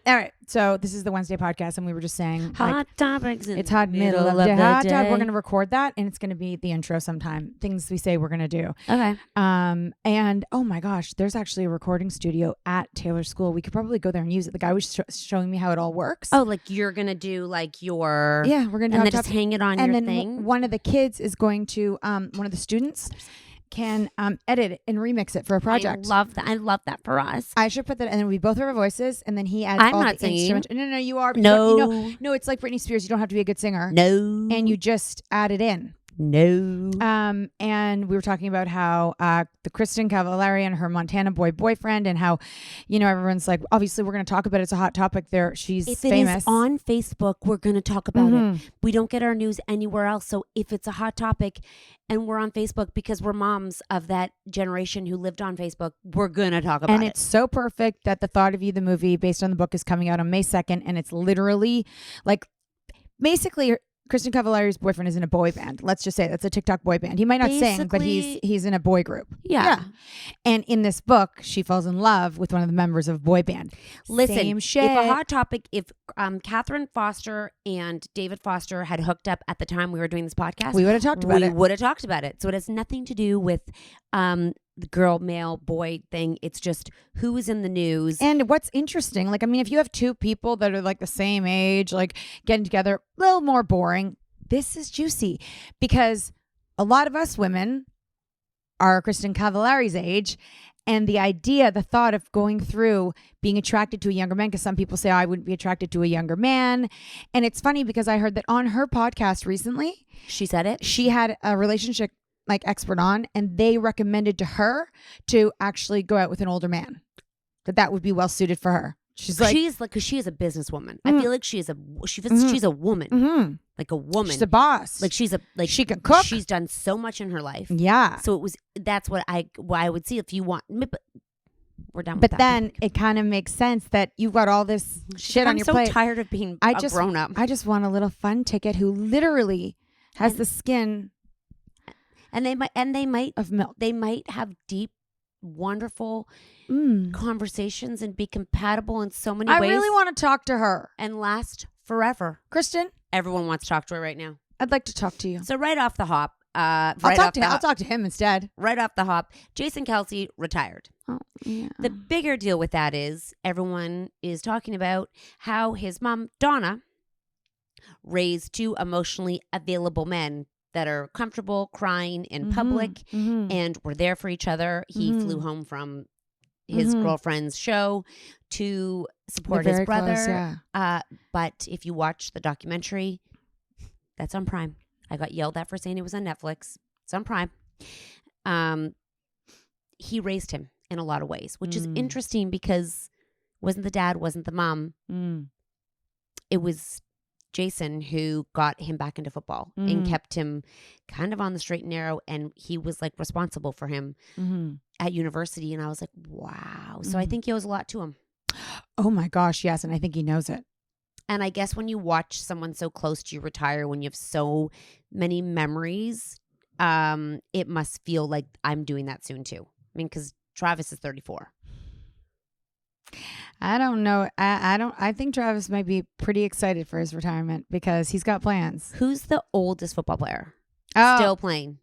All right. So this is the Wednesday podcast, and we were just saying hot topics. It's hot middle of the hot day. We're going to record that, and it's going to be the intro sometime. Things we say we're going to do. Okay. And oh my gosh, there's actually a recording studio at Taylor's school. We could probably go there and use it. The guy was showing me how it all works. Oh, like you're going to do like your... Yeah, we're going to do and then just hang it on and your then thing. One of the kids is going to, one of the students can edit it and remix it for a project. I love that. I love that for us. I should put that, and then we both have our voices, and then he adds I'm all not the singing. instruments. No, you are. No. No, it's like Britney Spears. You don't have to be a good singer. No. And you just add it in. No. And we were talking about how the Kristen Cavallari and her Montana boyfriend, and how, everyone's like, obviously we're going to talk about it. It's a hot topic there. She's if famous. It is on Facebook, we're going to talk about it. We don't get our news anywhere else. So if it's a hot topic and we're on Facebook because we're moms of that generation who lived on Facebook, we're going to talk about it. And it's so perfect that The Thought of You, the movie based on the book, is coming out on May 2nd. And it's literally like basically Kristen Cavallari's boyfriend is in a boy band. Let's just say that's a TikTok boy band. He might not sing, but he's in a boy group. Yeah. And in this book, she falls in love with one of the members of a boy band. Listen, Same shit. If a hot topic, if Catherine Foster and David Foster had hooked up at the time we were doing this podcast, we would have talked about it. We would have talked about it. So it has nothing to do with the girl, male, boy thing. It's just who is in the news. And what's interesting, if you have two people that are like the same age, like getting together, a little more boring. This is juicy because a lot of us women are Kristen Cavallari's age. And the thought of going through being attracted to a younger man, because some people say, I wouldn't be attracted to a younger man. And it's funny because I heard that on her podcast recently, she said it. She had a relationship expert on, and they recommended to her to actually go out with an older man, that would be well suited for her. She's like, because she is a businesswoman. I feel like she's a woman, like a woman. She's a boss. She can cook. She's done so much in her life. Yeah. So that's what I would see if you want. But we're done. But then it kind of makes sense that you've got all this shit on your plate. I'm so tired of being a grown up. I just want a little fun ticket who literally has the skin. And they might of milk. They might have deep, wonderful conversations and be compatible in so many ways. I really want to talk to her and last forever. Kristen, everyone wants to talk to her right now. I'd like to talk to you. So right off the hop, I'll talk to him instead. Right off the hop, Jason Kelce retired. Oh, yeah. The bigger deal with that is everyone is talking about how his mom Donna raised two emotionally available men that are comfortable crying in public and were there for each other. He flew home from his girlfriend's show to support his brother. Close, but if you watch the documentary, that's on Prime. I got yelled at for saying it was on Netflix. It's on Prime. He raised him in a lot of ways, which is interesting because wasn't the dad, wasn't the mom. It was Jason who got him back into football and kept him kind of on the straight and narrow, and he was responsible for him at university. And I was like, wow. So I think he owes a lot to him. Oh my gosh, yes. And I think he knows it. And I guess when you watch someone so close to you retire, when you have so many memories, it must feel like I'm doing that soon too. I mean, because Travis is 34. I don't know. I think Travis might be pretty excited for his retirement because he's got plans. Who's the oldest football player still playing?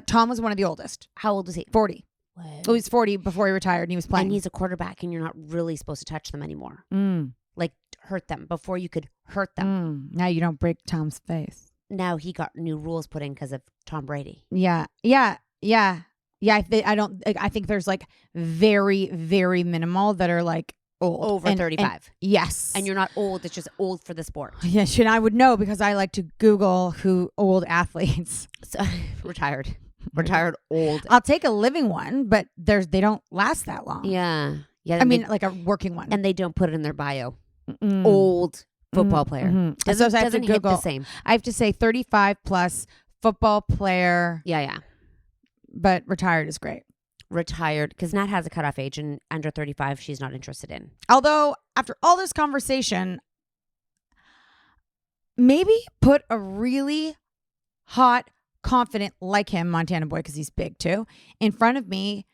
Tom was one of the oldest. How old is he? 40. What? Well, he was 40 before he retired and he was playing. And he's a quarterback and you're not really supposed to touch them anymore. Hurt them before you could hurt them. Now you don't break Tom's face. Now he got new rules put in because of Tom Brady. Yeah. I think there's very, very minimal that are old. Over 35. Yes. And you're not old. It's just old for the sport. Yes. And I would know because I like to Google who old athletes. So, retired old. I'll take a living one, but they don't last that long. Yeah. I mean, a working one. And they don't put it in their bio. Old football player. Doesn't hit the same. I have to say 35 plus football player. Yeah. But retired is great. Retired, because Nat has a cutoff age, and under 35, she's not interested in. Although, after all this conversation, maybe put a really hot, confident, like him, Montana boy, because he's big too, in front of me,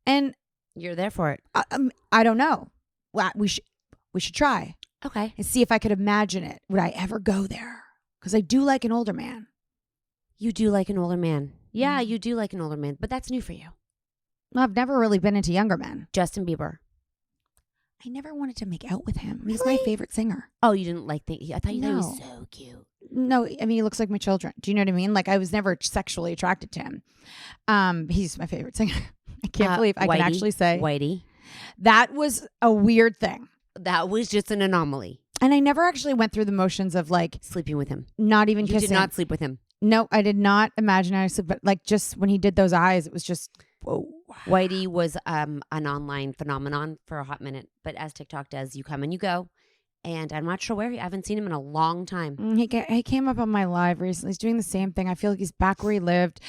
and you're there for it. I don't know. we should try Okay. and see if I could imagine it. Would I ever go there? Because I do like an older man. You do like an older man. Yeah, you do like an older man, but that's new for you. I've never really been into younger men. Justin Bieber. I never wanted to make out with him. He's my favorite singer. Oh, you didn't like I thought you thought he was No. so cute. No, I mean, he looks like my children. Do you know what I mean? Like, I was never sexually attracted to him. He's my favorite singer. I can't believe I can actually say Whitey. that was a weird thing. That was just an anomaly. And I never actually went through the motions of like Sleeping with him. not even You kissing. did not sleep with him. No, I did not imagine I sleep, but like just when he did those eyes, it was just whoa. Whitey was an online phenomenon for a hot minute, but as TikTok does, you come and you go. And I'm not sure where I haven't seen him in a long time. He came up on my live recently. He's doing the same thing. I feel like he's back where he lived.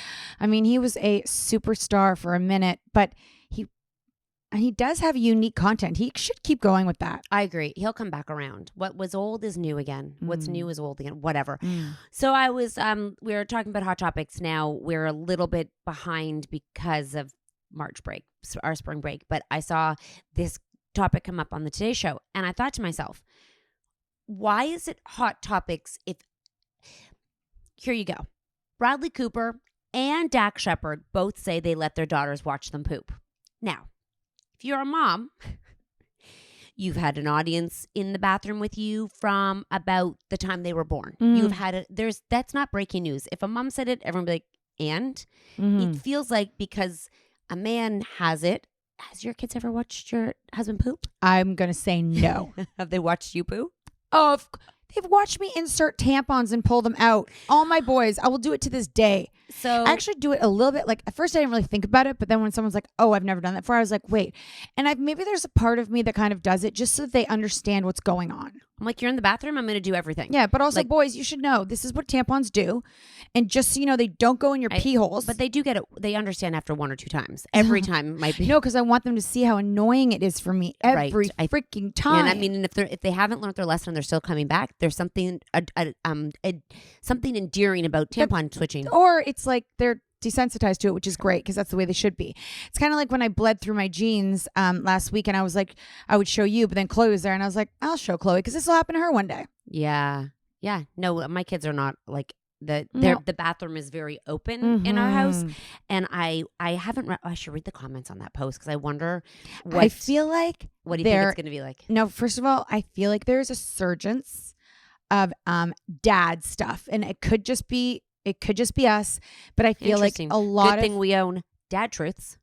I mean, he was a superstar for a minute, but he does have unique content. He should keep going with that. I agree. He'll come back around. What was old is new again. What's new is old again. Whatever. Mm. So I was we were talking about hot topics now. We're a little bit behind because of March break, our spring break, but I saw this topic come up on the Today Show and I thought to myself, why is it hot topics if here you go. Bradley Cooper and Dax Sheppard both say they let their daughters watch them poop. Now, if you're a mom, you've had an audience in the bathroom with you from about the time they were born. You've had that's not breaking news. If a mom said it, everyone would be like, and it feels like because a man has it. Has your kids ever watched your husband poop? I'm going to say no. Have they watched you poop? Oh, they've watched me insert tampons and pull them out. All my boys. I will do it to this day. So I actually do it a little bit. Like at first I didn't really think about it, but then when someone's like, oh, I've never done that before, I was like, wait. And maybe there's a part of me that kind of does it just so that they understand what's going on. I'm like, you're in the bathroom, I'm going to do everything. Yeah, but also Like- boys, you should know this is what tampons do. And just so you know, they don't go in your pee holes. But they do get it. They understand after one or two times. Every time might be. No, because I want them to see how annoying it is for me every Right. freaking time. And I mean, if they haven't learned their lesson and they're still coming back, there's something something endearing about tampon switching. Or it's like they're desensitized to it, which is great because that's the way they should be. It's kind of like when I bled through my jeans last week and I was like, I would show you, but then Chloe was there and I was like, I'll show Chloe because this will happen to her one day. Yeah. No, my kids are not like the bathroom is very open Mm-hmm. in our house, and I haven't. I should read the comments on that post because I wonder what I feel like what do you think it's going to be like? No, first of all, I feel like there's a surgence of dad stuff, and it could just be us, but I feel like a lot Good thing we own Dad Truths.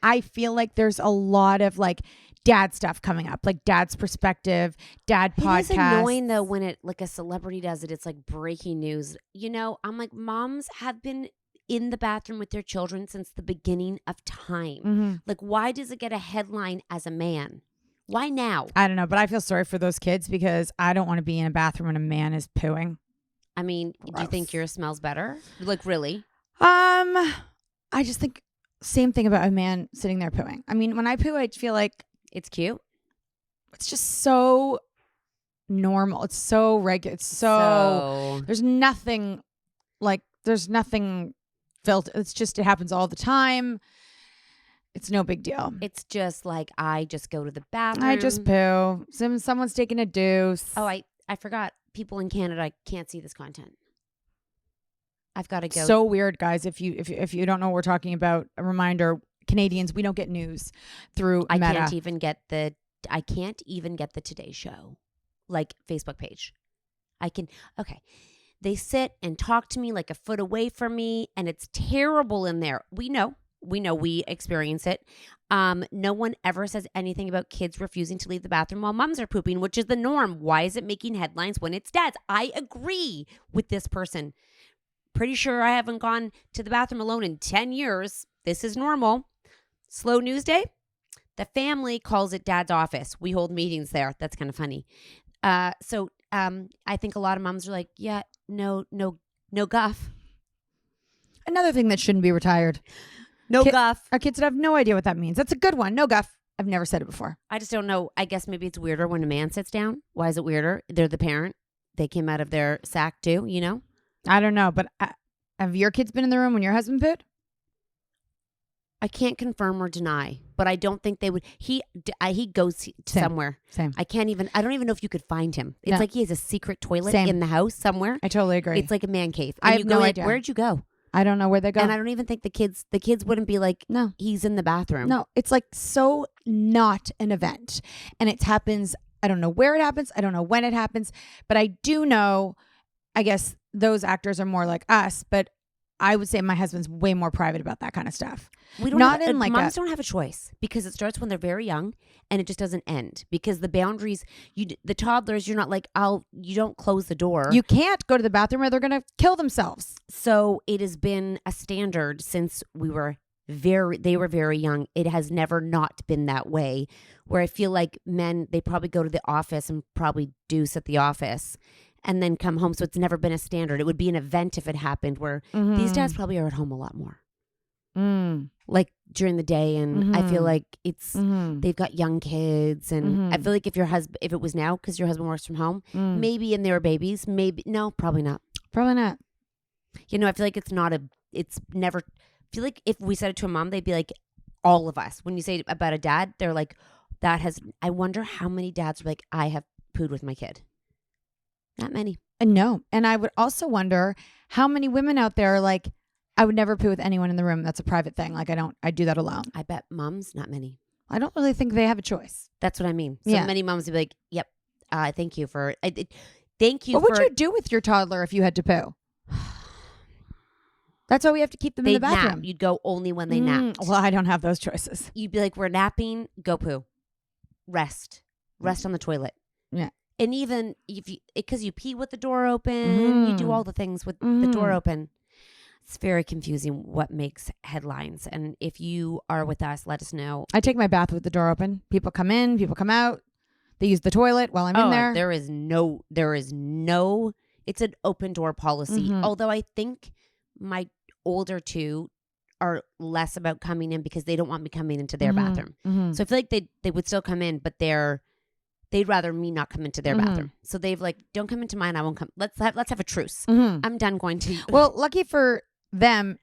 I feel like there's a lot of like dad stuff coming up, like dad's perspective, dad podcast. It is annoying though when it like a celebrity does it. It's like breaking news. You know, I'm like, moms have been in the bathroom with their children since the beginning of time. Like, why does it get a headline as a man? Why now? I don't know, but I feel sorry for those kids because I don't want to be in a bathroom when a man is pooing. I mean, do you think yours smells better? Like, really? I just think same thing about a man sitting there pooing. I mean, when I poo, I feel like it's cute. It's just so normal. It's so regular. It's so there's nothing felt. It's just it happens all the time. It's no big deal. It's just like I just go to the bathroom. I just poo. Someone's taking a deuce. Oh, I forgot. People in Canada can't see this content. I've got to go. So weird, guys. If you don't know what we're talking about, a reminder: Canadians, we don't get news through Meta. I can't even get the Today Show like Facebook page. Okay. They sit and talk to me like a foot away from me, and it's terrible in there. We know we experience it. No one ever says anything about kids refusing to leave the bathroom while moms are pooping, which is the norm. Why is it making headlines when it's dads? I agree with this person. Pretty sure I haven't gone to the bathroom alone in 10 years. This is normal. Slow news day. The family calls it dad's office. We hold meetings there. That's kind of funny. So I think a lot of moms are like, yeah, no guff. Another thing that shouldn't be retired. No guff. Our kids would have no idea what that means. That's a good one. No guff. I've never said it before. I just don't know. I guess maybe it's weirder when a man sits down. Why is it weirder? They're the parent. They came out of their sack too, you know? I don't know, but have your kids been in the room when your husband pooed? I can't confirm or deny, but I don't think they would. He goes Same. somewhere. Same. I don't even know if you could find him. It's No. like he has a secret toilet Same. in the house somewhere. I totally agree. It's like a man cave. I And have you go no in, idea. Where'd you go? I don't know where they go. And I don't even think the kids wouldn't be like, No. he's in the bathroom. No, it's like so not an event. And it happens. I don't know where it happens. I don't know when it happens. But I do know, I guess those actors are more like us. But I would say my husband's way more private about that kind of stuff. We don't Not have, in like moms don't have a choice because it starts when they're very young and it just doesn't end because the boundaries, the toddlers, you're not like, you don't close the door. You can't go to the bathroom or they're going to kill themselves. So it has been a standard since they were very young. It has never not been that way where I feel like men, they probably go to the office and probably deuce at the office and then come home. So it's never been a standard. It would be an event if it happened where these dads probably are at home a lot more. Like during the day, and I feel like it's they've got young kids, and I feel like if it was now because your husband works from home, maybe and there were babies, maybe no, probably not. Probably not. You know, I feel like it's never. I feel like if we said it to a mom, they'd be like, all of us. When you say it about a dad, they're like, I wonder how many dads are like, I have pooed with my kid. Not many. No, and I would also wonder how many women out there are like, I would never poo with anyone in the room. That's a private thing. Like I do that alone. I bet moms, not many. I don't really think they have a choice. That's what I mean. So many moms would be like, yep, thank you for, thank you What would you do with your toddler if you had to poo? That's why we have to keep them in the bathroom. Nap. You'd go only when they napped. Well, I don't have those choices. You'd be like, we're napping, go poo. Rest on the toilet. Yeah. And even because you pee with the door open, you do all the things with the door open. It's very confusing what makes headlines. And if you are with us, let us know. I take my bath with the door open. People come in, people come out. They use the toilet while I'm in there. There is no, it's an open door policy. Although I think my older two are less about coming in because they don't want me coming into their bathroom. So I feel like they would still come in, but they'd rather me not come into their bathroom. So they've like, don't come into mine. I won't come. Let's have a truce. I'm done going to. Well, lucky for them,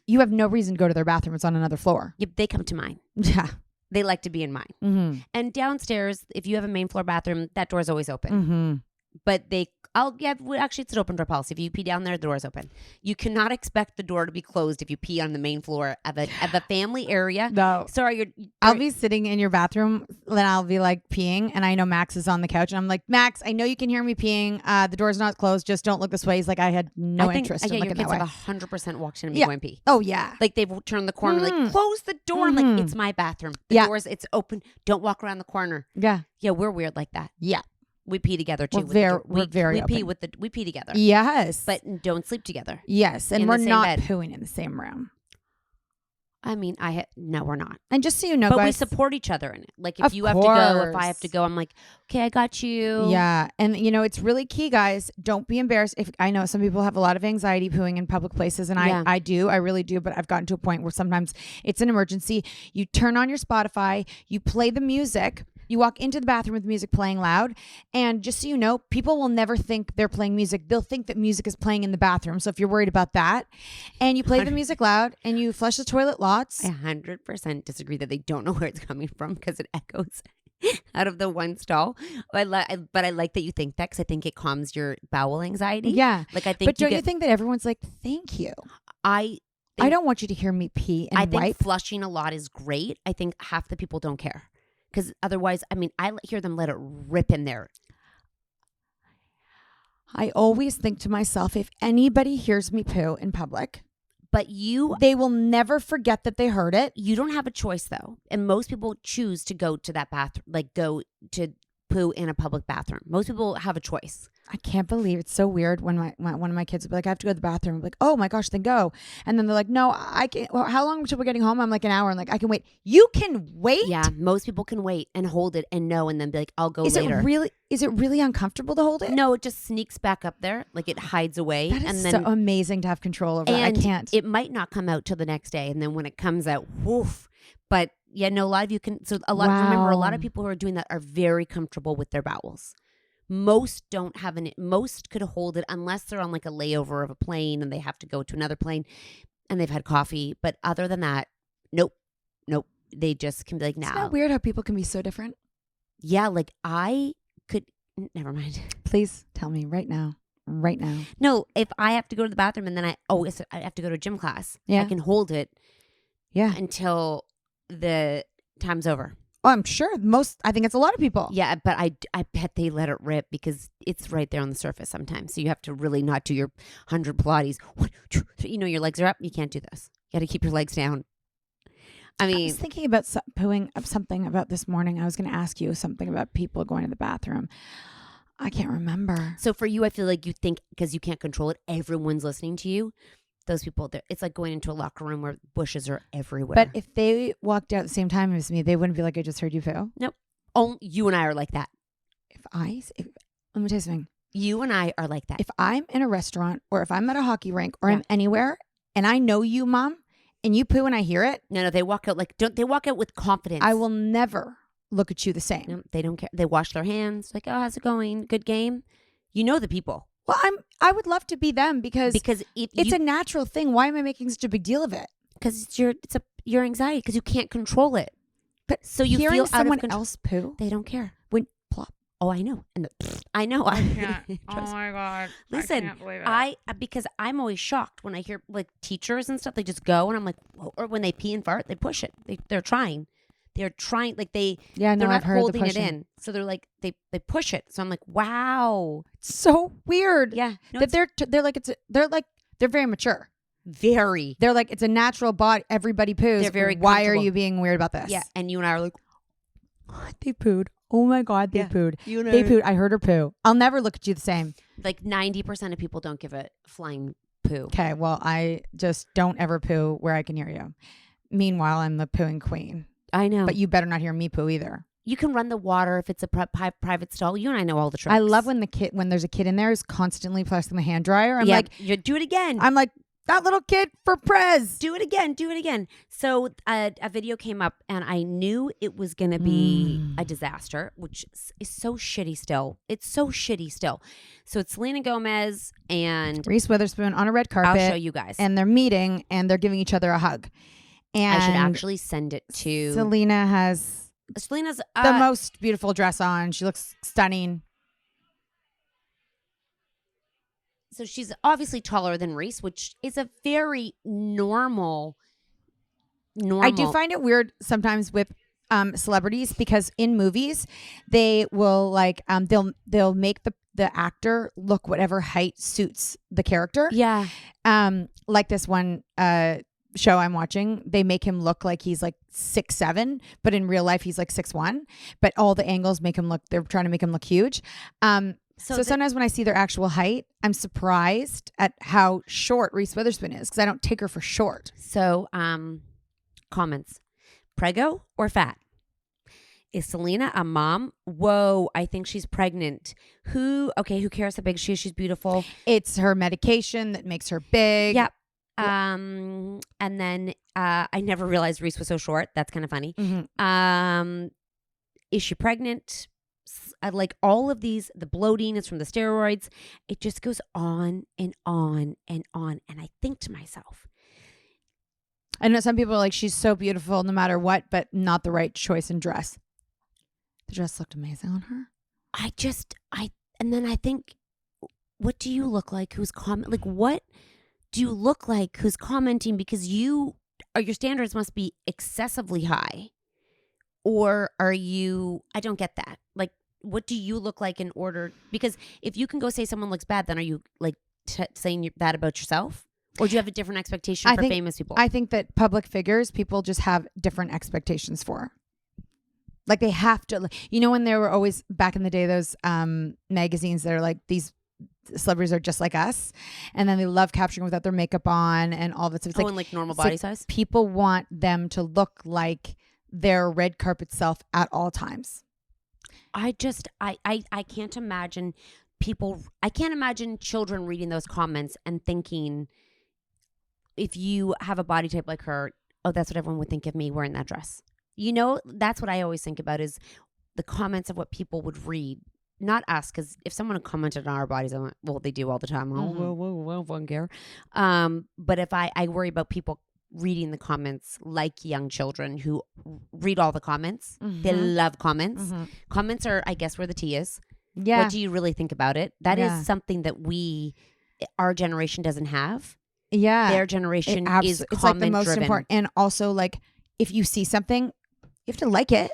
you have no reason to go to their bathroom. It's on another floor. Yep, they come to mine. Yeah. They like to be in mine. And downstairs, if you have a main floor bathroom, that door's always open. But actually, it's an open door policy. If you pee down there, the door's open. You cannot expect the door to be closed if you pee on the main floor of a family area. No. Sorry, I'll be sitting in your bathroom, then I'll be like peeing, and I know Max is on the couch, and I'm like, Max, I know you can hear me peeing. The door's not closed. Just don't look this way. He's like, I had no interest in looking that way. Your kids have 100% walked in and me going pee. Oh, yeah. Like they've turned the corner, like, close the door. I'm like, it's my bathroom. The door's, it's open. Don't walk around the corner. Yeah. Yeah, we're weird like that. Yeah. We pee together too. We're very open. We pee together. Yes. But don't sleep together. Yes. And we're not pooing in the same room. I mean, no, we're not. And just so you know, but guys, we support each other in it. Like if you have to go, if I have to go, I'm like, okay, I got you. Yeah. And it's really key, guys. Don't be embarrassed. If I know some people have a lot of anxiety pooing in public places, and I do, I really do, but I've gotten to a point where sometimes it's an emergency. You turn on your Spotify, you play the music. You walk into the bathroom with music playing loud, and just so you know, people will never think they're playing music. They'll think that music is playing in the bathroom. So if you're worried about that, and you play the music loud, and you flush the toilet lots. I 100% disagree that they don't know where it's coming from because it echoes out of the one stall. But I like that you think that because I think it calms your bowel anxiety. Yeah. Like I think. But don't you think that everyone's like, thank you? I don't want you to hear me pee and wipe. I think flushing a lot is great. I think half the people don't care. Because otherwise, I mean, I hear them let it rip in there. I always think to myself, if anybody hears me poo in public, they will never forget that they heard it. You don't have a choice, though. And most people choose to go to that bathroom, like go to poo in a public bathroom. Most people have a choice. I can't believe it's so weird when one of my kids will be like, I have to go to the bathroom. I'm like, oh my gosh, then go. And then they're like, no, I can't. Well, how long until we're getting home? I'm like, an hour. I'm like, I can wait. You can wait? Yeah, most people can wait and hold it and know and then be like, I'll go later. Is it really uncomfortable to hold it? No, it just sneaks back up there. Like it hides away. That is so amazing to have control over. I can't. It might not come out till the next day. And then when it comes out, woof. But yeah, no, a lot of you can. So remember, a lot of people who are doing that are very comfortable with their bowels. Most don't have most could hold it unless they're on like a layover of a plane and they have to go to another plane and they've had coffee. But other than that, nope. nope. They just can be like, Isn't no. that weird how people can be so different? Yeah, like I could. Never mind. Please tell me right now. Right now. No, if I have to go to the bathroom and then I have to go to a gym class. Yeah. I can hold it. Yeah. Until the time's over. Oh, I'm sure I think it's a lot of people. Yeah, but I bet they let it rip because it's right there on the surface sometimes. So you have to really not do your 100 Pilates. Your legs are up. You can't do this. You got to keep your legs down. I I mean, was thinking about pooing up something about this morning. I was going to ask you something about people going to the bathroom. I can't remember. so for you, I feel like you think because you can't control it, everyone's listening to you. Those people, it's like going into a locker room where bushes are everywhere. But if they walked out at the same time as me, they wouldn't be like, I just heard you poo. Nope. Oh, you and I are like that. Let me tell you something. You and I are like that. If I'm in a restaurant or if I'm at a hockey rink or I'm anywhere and I know you, Mom, and you poo and I hear it. No, they walk out they walk out with confidence. I will never look at you the same. No, they don't care. They wash their hands. Like, oh, how's it going? Good game. You know the people. Well, I would love to be them because it's a natural thing. Why am I making such a big deal of it? Because it's your anxiety because you can't control it. But so you hearing feel someone out of else poo, they don't care. when plop. Oh, I know. And I know. I can't. Oh my God. Listen, I can't believe it. Because I'm always shocked when I hear like teachers and stuff. They just go and I'm like, whoa. Or when they pee and fart, they push it. They're trying. They're trying, like they're I've not heard holding it in. So they're like, they push it. So I'm like, wow. It's so weird. Yeah. No, that they're very mature. Very. They're like, it's a natural body. Everybody poos. They're very Why are comfortable. you being weird about this? Yeah. And you and I are like, they pooed. Oh my God, they pooed. You and They pooed. I heard her poo. I'll never look at you the same. like 90% of people don't give a flying poo. Okay, well, I just don't ever poo where I can hear you. Meanwhile, I'm the pooing queen. I know. But you better not hear me poo either. You can run the water if it's a private stall. You and I know all the tricks. I love when there's a kid in there who's constantly pressing the hand dryer. I'm like, you do it again. I'm like, that little kid for Prez. Do it again. Do it again. So a video came up and I knew it was going to be a disaster, which is so shitty still. It's so shitty still. So it's Selena Gomez and Reese Witherspoon on a red carpet. I'll show you guys. And they're meeting and they're giving each other a hug. And I should actually send it to Selena's the most beautiful dress on. She looks stunning. So she's obviously taller than Reese, which is a very normal. I do find it weird sometimes with celebrities because in movies they will like they'll make the actor look whatever height suits the character. Yeah. Like this one show I'm watching, they make him look like he's like 6'7", but in real life he's like 6'1". But all the angles they're trying to make him look huge. So sometimes when I see their actual height, I'm surprised at how short Reese Witherspoon is because I don't take her for short. So comments, prego or fat? Is Selena a mom? Whoa, I think she's pregnant. Who cares how big she is? She's beautiful. It's her medication that makes her big. Yep. And then I never realized Reese was so short. That's kind of funny. Mm-hmm. Is she pregnant? Like all of these, the bloating is from the steroids. It just goes on and on and on. And I think to myself, I know some people are like, she's so beautiful no matter what, but not the right choice in dress. The dress looked amazing on her. And then I think, what do you look like? What do you look like who's commenting because your standards must be excessively high? Or are you, I don't get that. Like, what do you look like in order? Because if you can go say someone looks bad, then are you like saying that about yourself? Or do you have a different expectation for famous people? I think that public figures, people just have different expectations for. Like they have to, when there were always back in the day, those magazines that are like these celebrities are just like us. And then they love capturing without their makeup on and all that stuff. It's and like normal body size? People want them to look like their red carpet self at all times. I can't imagine I can't imagine children reading those comments and thinking, if you have a body type like her, oh, that's what everyone would think of me wearing that dress. That's what I always think about is the comments of what people would read, not us. Because if someone commented on our bodies, I'm like, well, they do all the time. Mm-hmm. Oh, well, fucking care. But if I worry about people reading the comments like young children who read all the comments. They love comments. Comments are, I guess, where the tea is. Yeah. What do you really think about it? That is something that our generation doesn't have. Yeah. Their generation is it's comment like the most driven. important. And also, like, if you see something, you have to like it.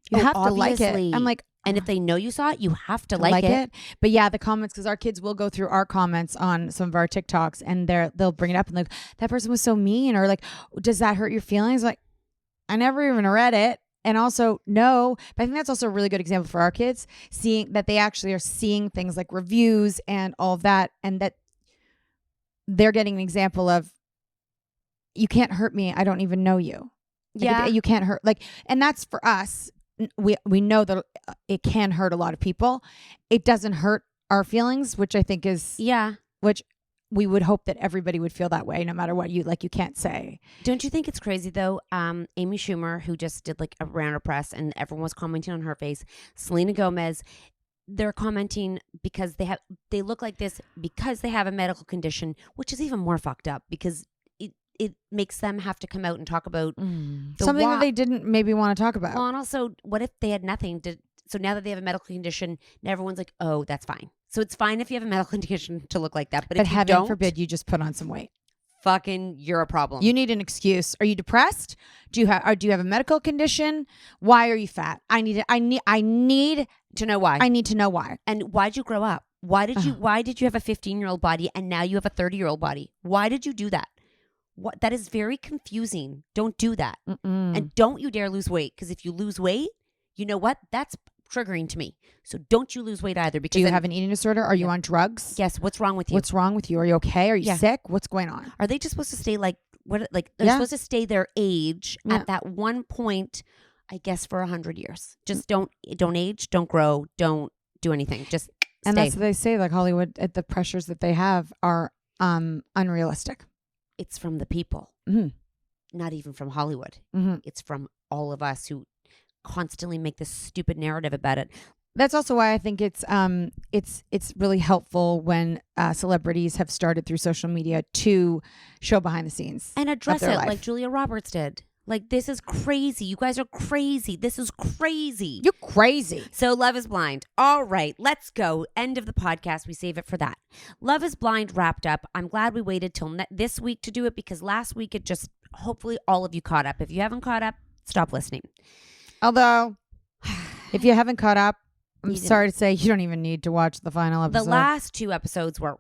You have to like it. I'm like, and if they know you saw it, you have to like it. But yeah, the comments, because our kids will go through our comments on some of our TikToks, and they'll bring it up and like, that person was so mean, or like, does that hurt your feelings? Like, I never even read it. And also, no, but I think that's also a really good example for our kids, seeing that they actually are seeing things like reviews and all of that, and that they're getting an example of, you can't hurt me. I don't even know you. Like, you can't hurt. Like, and that's for us. We know that it can hurt a lot of people. It doesn't hurt our feelings, which I think is which we would hope that everybody would feel that way, no matter what you can't say. Don't you think it's crazy though? Amy Schumer, who just did like a round of press, and everyone was commenting on her face. Selena Gomez, they're commenting because they look like this because they have a medical condition, which is even more fucked up because it makes them have to come out and talk about something that they didn't maybe want to talk about. Well, and also, what if they had nothing to? So now that they have a medical condition, now everyone's like, "Oh, that's fine." So it's fine if you have a medical condition to look like that, but if you heaven don't, forbid you just put on some weight. Fucking, you're a problem. You need an excuse. Are you depressed? Do you have a medical condition? Why are you fat? I need to know why. I need to know why. And why'd you grow up? Why did you have a 15-year-old body and now you have a 30-year-old body? Why did you do that? What, that is very confusing. Don't do that. And don't you dare lose weight, because if you lose weight, you know what? That's triggering to me. So don't you lose weight either. Because do you have an eating disorder? Are you on drugs? Yes. What's wrong with you? What's wrong with you? Are you okay? Are you sick? What's going on? Are they just supposed to stay like what? Like they're supposed to stay their age at that one point, I guess, for 100 years. Just don't age, don't grow, don't do anything. Just stay. And that's what they say. Like Hollywood, the pressures that they have are unrealistic. It's from the people, not even from Hollywood. It's from all of us who constantly make this stupid narrative about it. That's also why I think it's really helpful when celebrities have started through social media to show behind the scenes and address it, life. like Julia Roberts did. Like, this is crazy. You guys are crazy. This is crazy. You're crazy. So Love is Blind. All right, let's go. End of the podcast. We save it for that. Love is Blind wrapped up. I'm glad we waited till this week to do it, because last week it just, hopefully all of you caught up. If you haven't caught up, stop listening. Although, if you haven't caught up, I'm sorry to say, you don't even need to watch the final episode. The last 2 episodes were,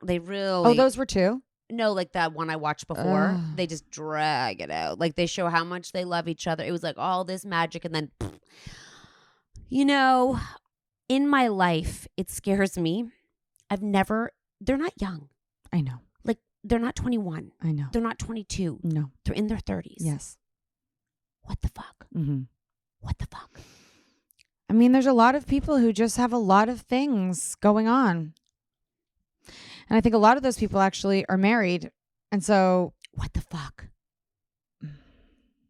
they really... Oh, those were 2? No, like that one I watched before. They just drag it out. Like, they show how much they love each other. It was like all this magic, and then, you know, in my life, it scares me. They're not young. I know. Like, they're not 21. I know. They're not 22. No. They're in their 30s. Yes. What the fuck? What the fuck? I mean, there's a lot of people who just have a lot of things going on. And I think a lot of those people actually are married. And so... What the fuck?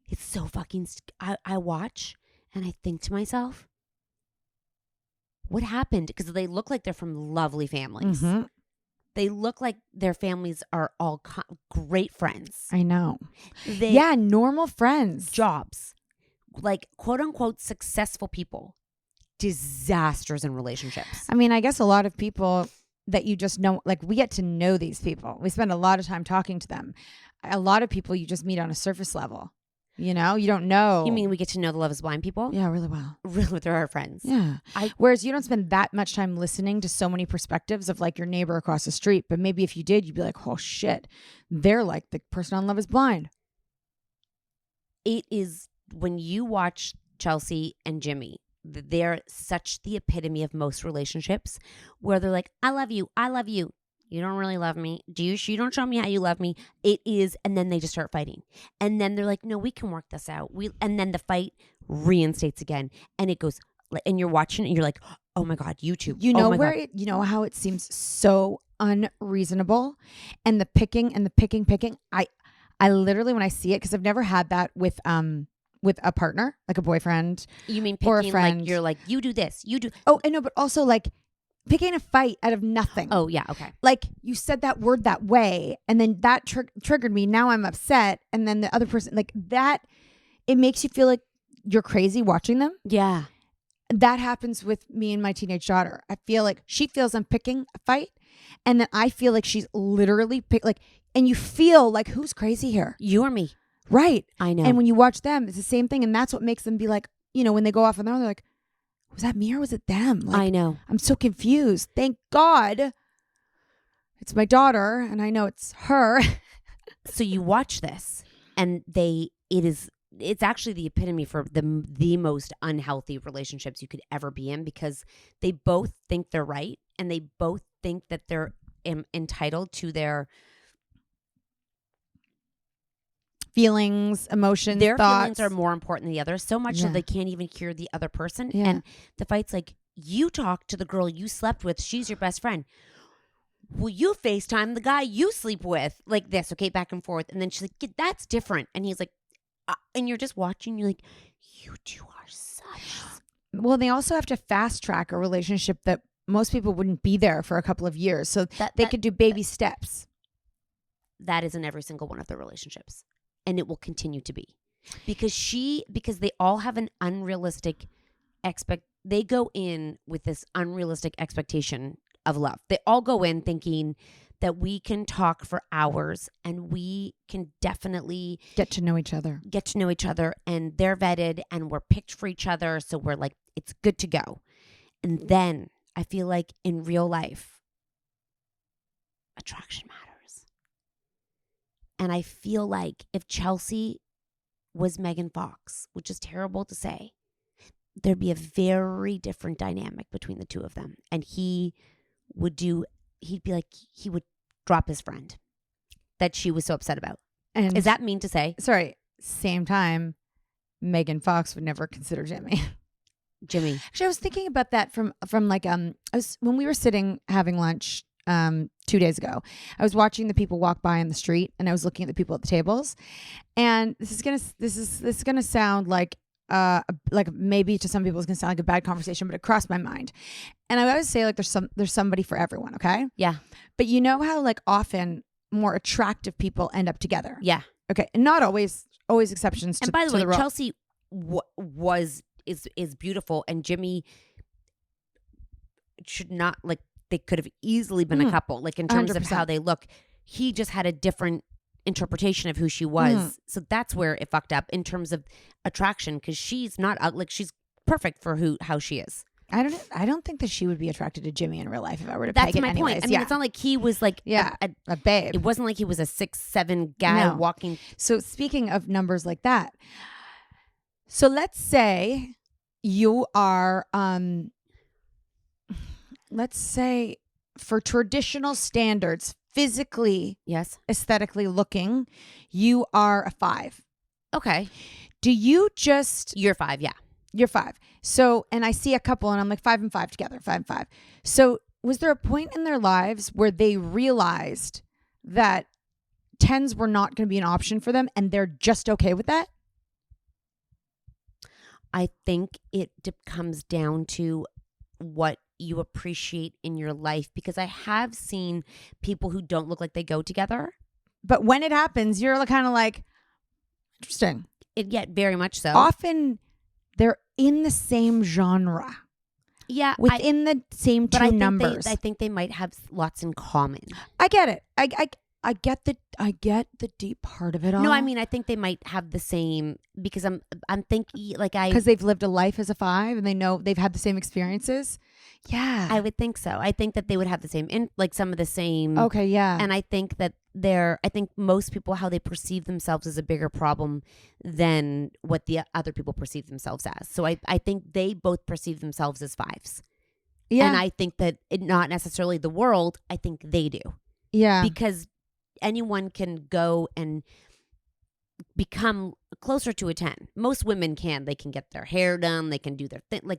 It's so fucking... I watch and I think to myself, what happened? Because they look like they're from lovely families. They look like their families are all great friends. I know. Normal friends. Jobs. Like, quote unquote, successful people. Disasters in relationships. I mean, I guess a lot of people that you just know, like, we get to know these people. We spend a lot of time talking to them. A lot of people you just meet on a surface level. You know, you don't know. You mean we get to know the Love is Blind people? Yeah, really well. Really, they're our friends. Yeah. Whereas you don't spend that much time listening to so many perspectives of like your neighbor across the street. But maybe if you did, you'd be like, oh shit, they're like the person on Love is Blind. It is, when you watch Chelsea and Jimmy, they're such the epitome of most relationships, where they're like, I love you. I love you. You don't really love me. You don't show me how you love me. It is. And then they just start fighting. And then they're like, no, we can work this out. And then the fight reinstates again. And it goes, and you're watching it and you're like, oh my God, you two. You know you know how it seems so unreasonable, and the picking. I literally, when I see it, because I've never had that with a partner, like a boyfriend. You mean picking, or a friend. Like you're like, you do this, you do. Oh, I know, but also like picking a fight out of nothing. Oh, yeah. Okay. Like you said that word that way and then that triggered me. Now I'm upset. And then the other person like that, it makes you feel like you're crazy watching them. Yeah. That happens with me and my teenage daughter. I feel like she feels I'm picking a fight. And then I feel like she's literally and you feel like who's crazy here? You or me. Right. I know. And when you watch them, it's the same thing. And that's what makes them be like, when they go off on their own, they're like, was that me or was it them? Like, I know. I'm so confused. Thank God it's my daughter and I know it's her. So you watch this and it's actually the epitome for the most unhealthy relationships you could ever be in, because they both think they're right and they both think that they're entitled to their feelings, emotions, their thoughts. feelings are more important than the other, so much so they can't even hear the other person. Yeah. And the fight's like, you talk to the girl you slept with, she's your best friend. Will you FaceTime the guy you sleep with? Like this, okay, back and forth. And then she's like, yeah, that's different. And he's like, and you're just watching, you're like, you two are such. Well, they also have to fast track a relationship that most people wouldn't be there for a couple of years. So they could do baby steps. That is in every single one of their relationships. And it will continue to be. Because they all have an unrealistic they go in with this unrealistic expectation of love. They all go in thinking that we can talk for hours and we can definitely get to know each other. And they're vetted and we're picked for each other. So we're like, it's good to go. And then I feel like in real life, attraction matters. And I feel like if Chelsea was Megan Fox, which is terrible to say, there'd be a very different dynamic between the two of them. And he would drop his friend that she was so upset about. And is that mean to say? Sorry. Same time, Megan Fox would never consider Jimmy. Actually, I was thinking about that from like when we were sitting having lunch 2 days ago. I was watching the people walk by on the street, and I was looking at the people at the tables. And this is gonna sound like maybe to some people it's gonna sound like a bad conversation, but it crossed my mind. And I always say like there's somebody for everyone, okay? Yeah. But you know how like often more attractive people end up together. Yeah. Okay, and not always exceptions. And by the way, Chelsea is beautiful, and Jimmy should not like. They could have easily been a couple, like in terms 100%. of how they look. He just had a different interpretation of who she was. So that's where it fucked up in terms of attraction, because she's not like she's perfect for how she is. I don't think that she would be attracted to Jimmy in real life if I were to That's peg it my anyways. point. I mean, it's not like he was like a babe. It wasn't like he was a 6'7" guy walking. So speaking of numbers like that, so let's say you are let's say for traditional standards, physically, yes, aesthetically looking, you are a 5. Okay. Do you just... You're 5, yeah. You're 5. So, and I see a couple and I'm like 5 and 5 together, 5 and 5. So was there a point in their lives where they realized that 10s were not going to be an option for them and they're just okay with that? I think it comes down to what you appreciate in your life, because I have seen people who don't look like they go together. But when it happens, you're kind of like, interesting. Yeah, very much so. Often they're in the same genre. Yeah. Within the same two numbers. I think they might have lots in common. I get it. I get the deep part of it all. No, I mean, I think they might have the same, because I'm thinking because they've lived a life as a 5 and they know they've had the same experiences. Yeah, I would think so. I think that they would have the same, some of the same. Okay, yeah. And I think that I think most people, how they perceive themselves is a bigger problem than what the other people perceive themselves as. So I think they both perceive themselves as 5s. Yeah. And I think that not necessarily the world, I think they do. Yeah. Because anyone can go and become closer to a 10. Most women can. They can get their hair done. They can do their thing.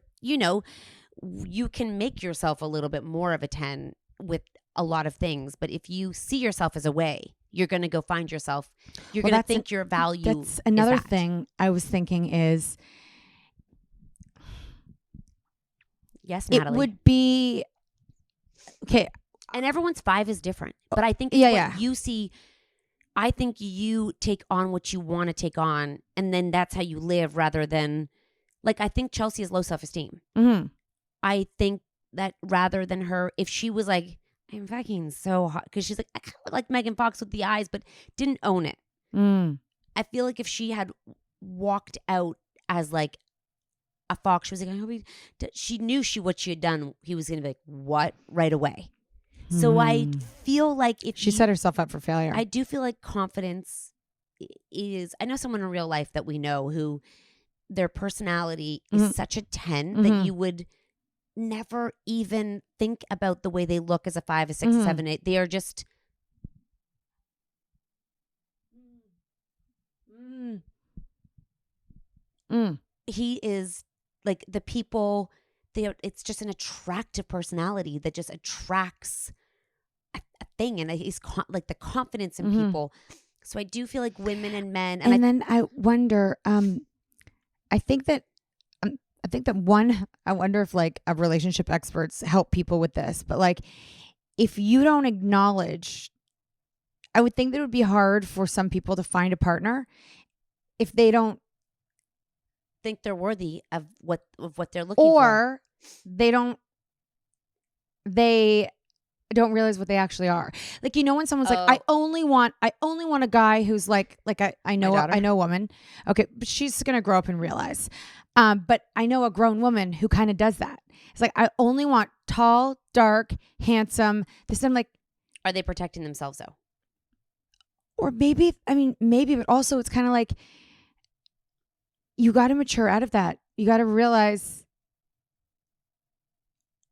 You can make yourself a little bit more of a 10 with a lot of things. But if you see yourself as a way, you're going to go find yourself. You're going to think your value. That's another thing I was thinking is. Yes, Natalie. It would be okay. And everyone's 5 is different. But I think you see, I think you take on what you want to take on, and then that's how you live rather than, like, I think Chelsea has low self-esteem. Mm-hmm. I think that rather than her, if she was like, I'm fucking so hot, because she's like, I kind of like Megan Fox with the eyes, but didn't own it. I feel like if she had walked out as like a fox, she was like, she knew what she had done. He was going to be like, what? Right away. So I feel like if she set herself up for failure. I do feel like confidence is, I know someone in real life that we know who their personality is such a 10 that you would never even think about the way they look as a 5, a 6, a 7, 8. They are just. He is like the people. It's just an attractive personality that just attracts a thing, and he's like the confidence in people. So I do feel like women and men, and then I wonder. I think that I wonder if like relationship experts help people with this, but like if you don't acknowledge, I would think that it would be hard for some people to find a partner if they don't think they're worthy of what they're looking for, or they don't realize what they actually are. Like, when someone's like, I only want a guy who's like I know a woman. Okay, but she's gonna grow up and realize. But I know a grown woman who kind of does that. It's like, I only want tall, dark, handsome. I'm like, are they protecting themselves though? Or maybe, but also it's kind of like, you got to mature out of that. You got to realize,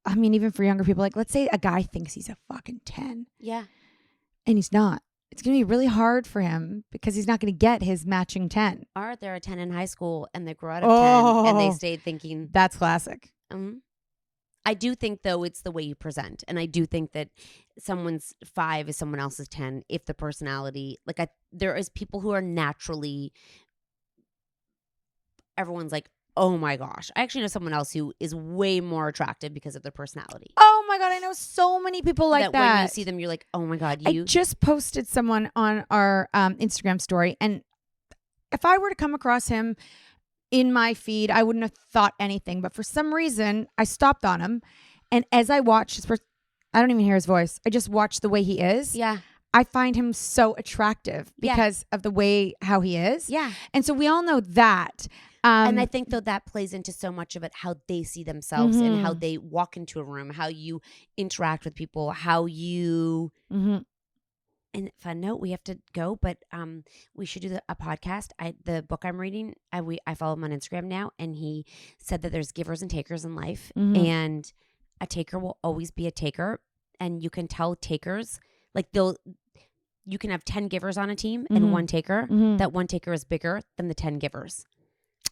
even for younger people, like, let's say a guy thinks he's a fucking 10. Yeah. And he's not. It's going to be really hard for him because he's not going to get his matching 10. Or they're a 10 in high school and they grew out of 10 and they stayed thinking. That's classic. I do think, though, it's the way you present. And I do think that someone's 5 is someone else's 10 if the personality, like, there is people who are naturally, everyone's like, oh my gosh. I actually know someone else who is way more attractive because of their personality. Oh my God. I know so many people like that. When you see them, you're like, oh my God. I just posted someone on our Instagram story. And if I were to come across him in my feed, I wouldn't have thought anything. But for some reason, I stopped on him. And as I watched I don't even hear his voice. I just watch the way he is. Yeah. I find him so attractive because of the way how he is. Yeah. And so we all know that. And I think, though, that plays into so much of it, how they see themselves and how they walk into a room, how you interact with people, how you. And fun note, we have to go, but we should do a podcast. The book I'm reading, I follow him on Instagram now, and he said that there's givers and takers in life, and a taker will always be a taker, and you can tell takers, like you can have 10 givers on a team and one taker. That one taker is bigger than the 10 givers.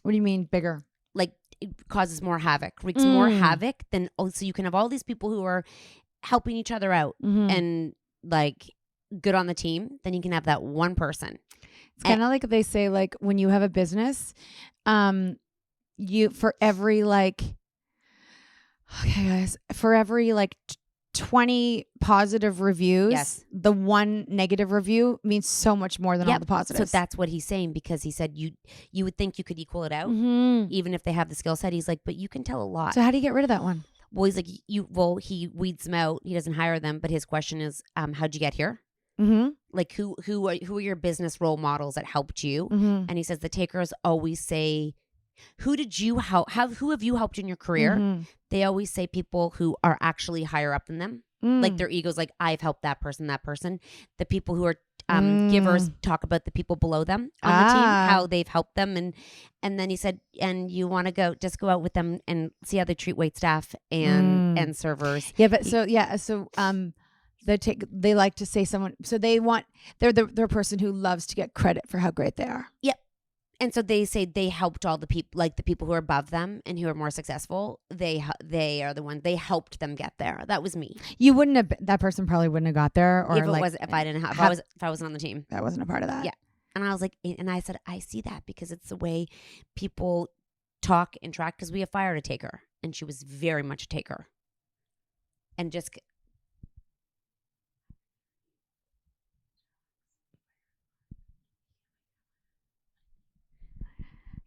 What do you mean bigger? Like, it causes more havoc, wreaks more havoc than. So you can have all these people who are helping each other out and like good on the team. Then you can have that one person. It's kind of like they say, like, when you have a business, for every 20 positive reviews, the one negative review means so much more than all the positives. So that's what he's saying, because he said you would think you could equal it out even if they have the skill set. He's like, but you can tell a lot. So how do you get rid of that one? Well, he's like, he weeds them out. He doesn't hire them, but his question is, how'd you get here? Like, who are your business role models that helped you? And he says the takers always say, who did you help? Who have you helped in your career? They always say people who are actually higher up than them. Like, their ego's like, I've helped that person. The people who are givers talk about the people below them on the team, how they've helped them. And then he said, and you want to just go out with them and see how they treat wait staff and servers. Yeah, but they like to say someone, so they're the person who loves to get credit for how great they are. Yep. And so they say they helped all the people, like the people who are above them and who are more successful. They are the ones, they helped them get there. That was me. You wouldn't have. That person probably wouldn't have got there, or if I wasn't on the team. That wasn't a part of that. Yeah. And I was like, and I said, I see that because it's the way people talk, interact. Because we have fired a taker, and she was very much a taker, and just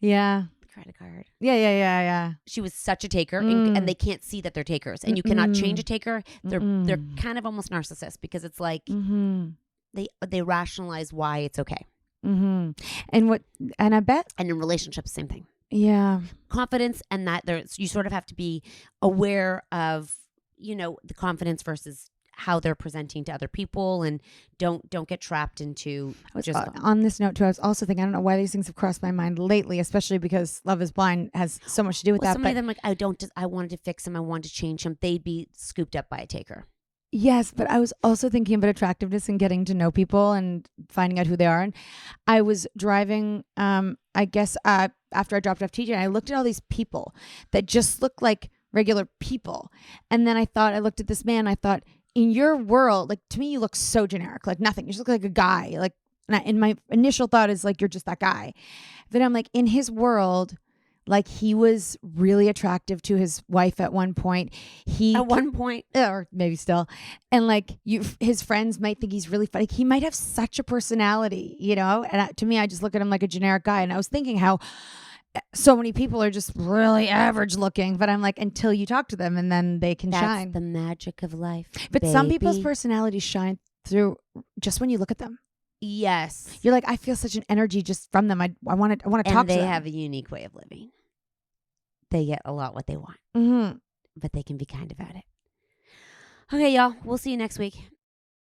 Yeah. Credit card. Yeah. She was such a taker, and they can't see that they're takers, and you cannot change a taker. They're kind of almost narcissists because it's like they rationalize why it's okay. And I bet, and in relationships, same thing. Yeah, confidence, and that you sort of have to be aware of the confidence versus how they're presenting to other people, and don't get trapped into on this note too. I was also thinking, I don't know why these things have crossed my mind lately, especially because Love is Blind has so much to do with that. Some of them, like, I wanted to fix him, I wanted to change him, they'd be scooped up by a taker. Yes, but I was also thinking about attractiveness and getting to know people and finding out who they are. And I was driving, I guess, after I dropped off TJ, and I looked at all these people that just look like regular people. And then I looked at this man, I thought, in your world, like, to me, you look so generic, like nothing. You just look like a guy. Like, and my initial thought is like, you're just that guy. But I'm like, in his world, like, he was really attractive to his wife at one point. Or maybe still. And like, his friends might think he's really funny. He might have such a personality, And to me, I just look at him like a generic guy. And I was thinking how so many people are just really average looking, but I'm like, until you talk to them and then they can shine. That's the magic of life. But baby, some people's personalities shine through just when you look at them. Yes. You're like, I feel such an energy just from them. I want to talk to them. And they have a unique way of living. They get a lot what they want. But they can be kind about it. Okay, y'all. We'll see you next week.